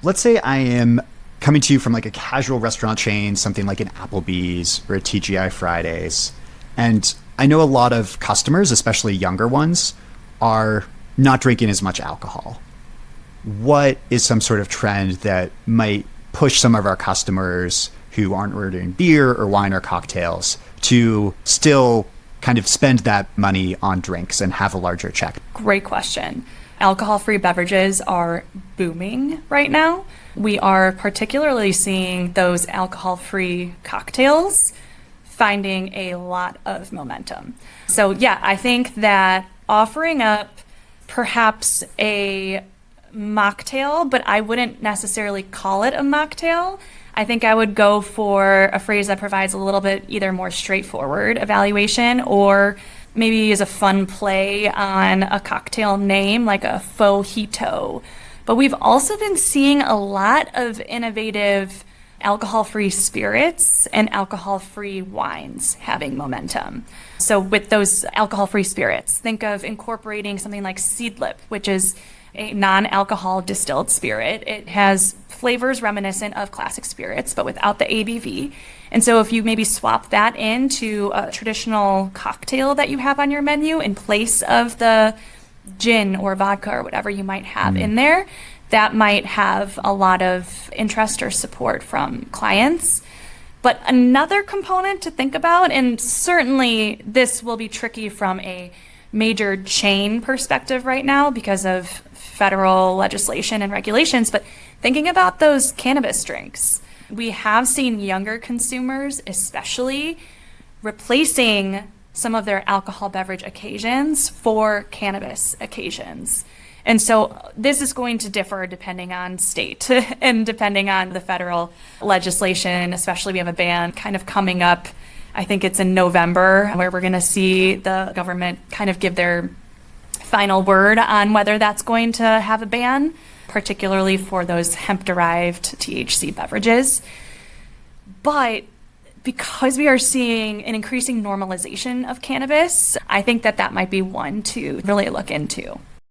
Let's say I am coming to you from like a casual restaurant chain, something like an Applebee's or a TGI Fridays. And I know a lot of customers, especially younger ones, are not drinking as much alcohol. What is some sort of trend that might push some of our customers who aren't ordering beer or wine or cocktails to still kind of spend that money on drinks and have a larger check? Great question. Alcohol-free beverages are booming right now. We are particularly seeing those alcohol-free cocktails finding a lot of momentum. So yeah, I think that offering up perhaps a mocktail, but I wouldn't necessarily call it a mocktail. I think I would go for a phrase that provides a little bit either more straightforward evaluation or maybe use a fun play on a cocktail name like a fojito. But we've also been seeing a lot of innovative alcohol-free spirits and alcohol-free wines having momentum. So with those alcohol-free spirits, think of incorporating something like Seedlip, which is a non-alcohol distilled spirit. It has flavors reminiscent of classic spirits, but without the ABV. And so if you maybe swap that into a traditional cocktail that you have on your menu in place of the gin or vodka or whatever you might have in there, that might have a lot of interest or support from clients. But another component to think about, and certainly this will be tricky from a major chain perspective right now because of federal legislation and regulations, but thinking about those cannabis drinks, we have seen younger consumers especially replacing some of their alcohol beverage occasions for cannabis occasions. And so this is going to differ depending on state and depending on the federal legislation, especially we have a ban kind of coming up. I think it's in November where we're going to see the government kind of give their final word on whether that's going to have a ban, particularly for those hemp-derived THC beverages. But because we are seeing an increasing normalization of cannabis, I think that that might be one to really look into.